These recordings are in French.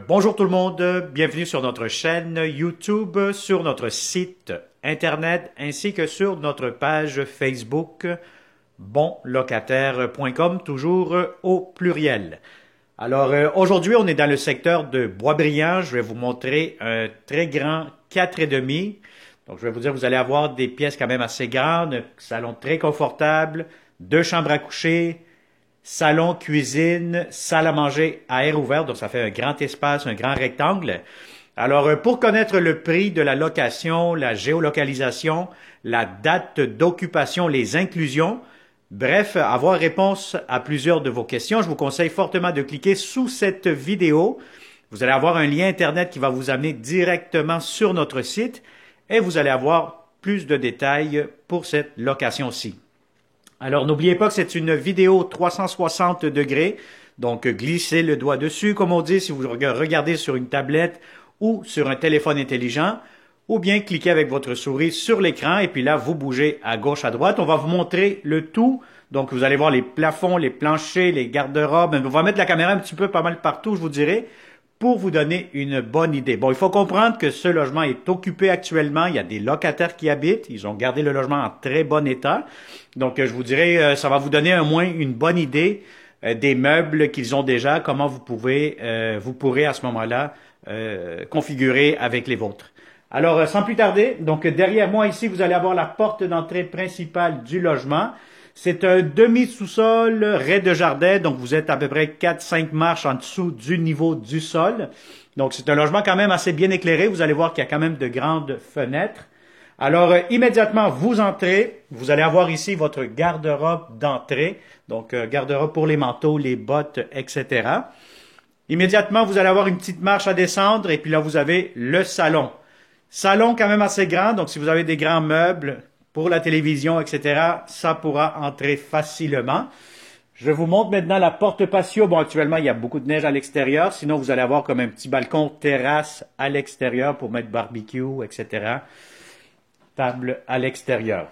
Bonjour tout le monde, bienvenue sur notre chaîne YouTube, sur notre site internet ainsi que sur notre page Facebook bonlocataire.com, toujours au pluriel. Alors aujourd'hui on est dans le secteur de Boisbriand, je vais vous montrer un très grand 4,5. Donc je vais vous dire, vous allez avoir des pièces quand même assez grandes, un salon très confortable, 2 chambres à coucher, salon, cuisine, salle à manger à air ouvert, donc ça fait un grand espace, un grand rectangle. Alors, pour connaître le prix de la location, la géolocalisation, la date d'occupation, les inclusions, bref, avoir réponse à plusieurs de vos questions, je vous conseille fortement de cliquer sous cette vidéo. Vous allez avoir un lien Internet qui va vous amener directement sur notre site et vous allez avoir plus de détails pour cette location-ci. Alors, n'oubliez pas que c'est une vidéo 360 degrés, donc glissez le doigt dessus, comme on dit, si vous regardez sur une tablette ou sur un téléphone intelligent, ou bien cliquez avec votre souris sur l'écran et puis là, vous bougez à gauche, à droite. On va vous montrer le tout, donc vous allez voir les plafonds, les planchers, les garde-robes. On va mettre la caméra un petit peu pas mal partout, je vous dirai, pour vous donner une bonne idée. Bon, il faut comprendre que ce logement est occupé actuellement. Il y a des locataires qui habitent. Ils ont gardé le logement en très bon état. Donc, je vous dirais, ça va vous donner au moins une bonne idée des meubles qu'ils ont déjà, comment vous pourrez à ce moment-là configurer avec les vôtres. Alors, sans plus tarder, donc derrière moi ici, vous allez avoir la porte d'entrée principale du logement. C'est un demi-sous-sol, rez-de-jardin, donc vous êtes à peu près 4-5 marches en dessous du niveau du sol. Donc c'est un logement quand même assez bien éclairé. Vous allez voir qu'il y a quand même de grandes fenêtres. Alors immédiatement, vous entrez. Vous allez avoir ici votre garde-robe d'entrée. Donc garde-robe pour les manteaux, les bottes, etc. Immédiatement, vous allez avoir une petite marche à descendre et puis là, vous avez le salon. Salon quand même assez grand, donc si vous avez des grands meubles pour la télévision, etc., ça pourra entrer facilement. Je vous montre maintenant la porte patio. Bon, actuellement, il y a beaucoup de neige à l'extérieur. Sinon, vous allez avoir comme un petit balcon terrasse à l'extérieur pour mettre barbecue, etc. Table à l'extérieur.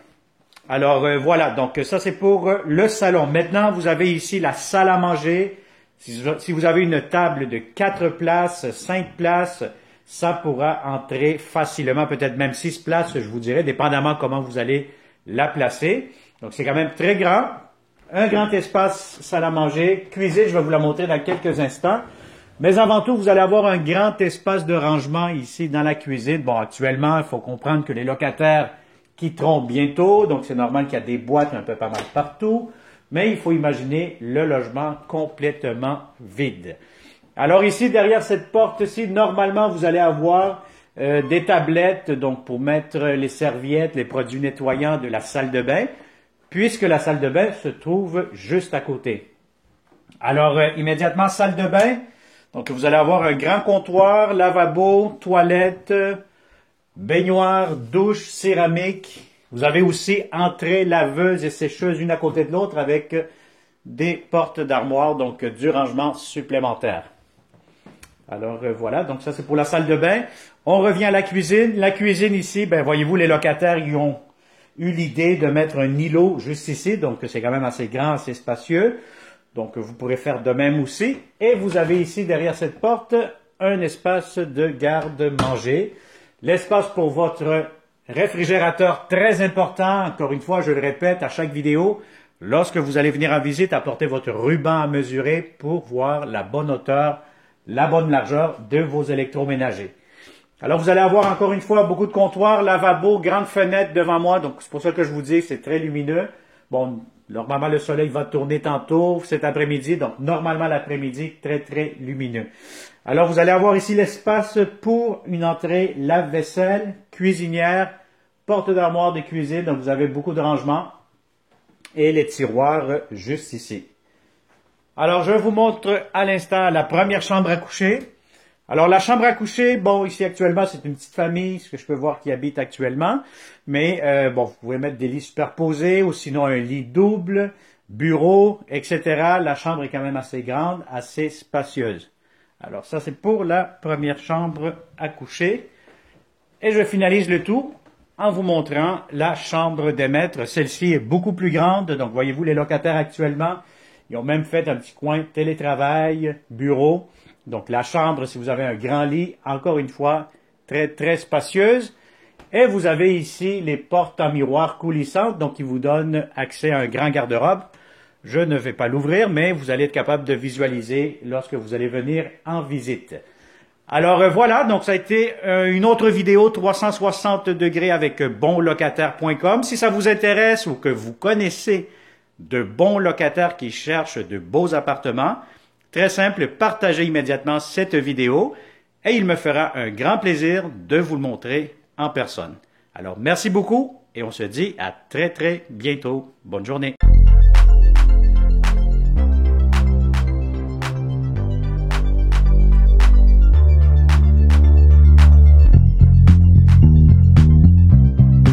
Alors, voilà. Donc, ça, c'est pour le salon. Maintenant, vous avez ici la salle à manger. Si vous avez une table de 4 places, 5 places, ça pourra entrer facilement, peut-être même 6 places, je vous dirais, dépendamment comment vous allez la placer. Donc, c'est quand même très grand. Un grand espace, salle à manger, cuisine, je vais vous la montrer dans quelques instants. Mais avant tout, vous allez avoir un grand espace de rangement ici dans la cuisine. Bon, actuellement, il faut comprendre que les locataires quitteront bientôt, donc c'est normal qu'il y a des boîtes un peu pas mal partout. Mais il faut imaginer le logement complètement vide. Alors ici, derrière cette porte-ci, normalement, vous allez avoir des tablettes donc pour mettre les serviettes, les produits nettoyants de la salle de bain, puisque la salle de bain se trouve juste à côté. Alors, immédiatement, salle de bain. Donc, vous allez avoir un grand comptoir, lavabo, toilette, baignoire, douche, céramique. Vous avez aussi entrée, laveuse et sécheuse une à côté de l'autre avec des portes d'armoire, donc du rangement supplémentaire. Alors voilà, donc ça c'est pour la salle de bain. On revient à la cuisine. La cuisine ici, ben voyez-vous, les locataires y ont eu l'idée de mettre un îlot juste ici, donc c'est quand même assez grand, assez spacieux. Donc vous pourrez faire de même aussi. Et vous avez ici, derrière cette porte, un espace de garde-manger. L'espace pour votre réfrigérateur, très important. Encore une fois, je le répète à chaque vidéo, lorsque vous allez venir en visite, apportez votre ruban à mesurer pour voir la bonne hauteur, la bonne largeur de vos électroménagers. Alors, vous allez avoir encore une fois beaucoup de comptoirs, lavabo, grande fenêtre devant moi. Donc, c'est pour ça que je vous dis que c'est très lumineux. Bon, normalement, le soleil va tourner tantôt cet après-midi. Donc, normalement, l'après-midi, très, très lumineux. Alors, vous allez avoir ici l'espace pour une entrée lave-vaisselle, cuisinière, porte d'armoire de cuisine. Donc, vous avez beaucoup de rangements. Et les tiroirs juste ici. Alors, je vous montre à l'instant la première chambre à coucher. Alors, la chambre à coucher, bon, ici actuellement, c'est une petite famille, ce que je peux voir qui habite actuellement. Mais, bon, vous pouvez mettre des lits superposés ou sinon un lit double, bureau, etc. La chambre est quand même assez grande, assez spacieuse. Alors, ça, c'est pour la première chambre à coucher. Et je finalise le tout en vous montrant la chambre des maîtres. Celle-ci est beaucoup plus grande. Donc, voyez-vous, les locataires actuellement, ils ont même fait un petit coin télétravail, bureau. Donc la chambre, si vous avez un grand lit, encore une fois, très très spacieuse. Et vous avez ici les portes en miroir coulissantes, donc qui vous donnent accès à un grand garde-robe. Je ne vais pas l'ouvrir, mais vous allez être capable de visualiser lorsque vous allez venir en visite. Alors voilà, donc ça a été une autre vidéo 360 degrés avec bonlocataire.com. Si ça vous intéresse ou que vous connaissez de bons locataires qui cherchent de beaux appartements, très simple, partagez immédiatement cette vidéo et il me fera un grand plaisir de vous le montrer en personne. Alors merci beaucoup et on se dit à très très bientôt. Bonne journée.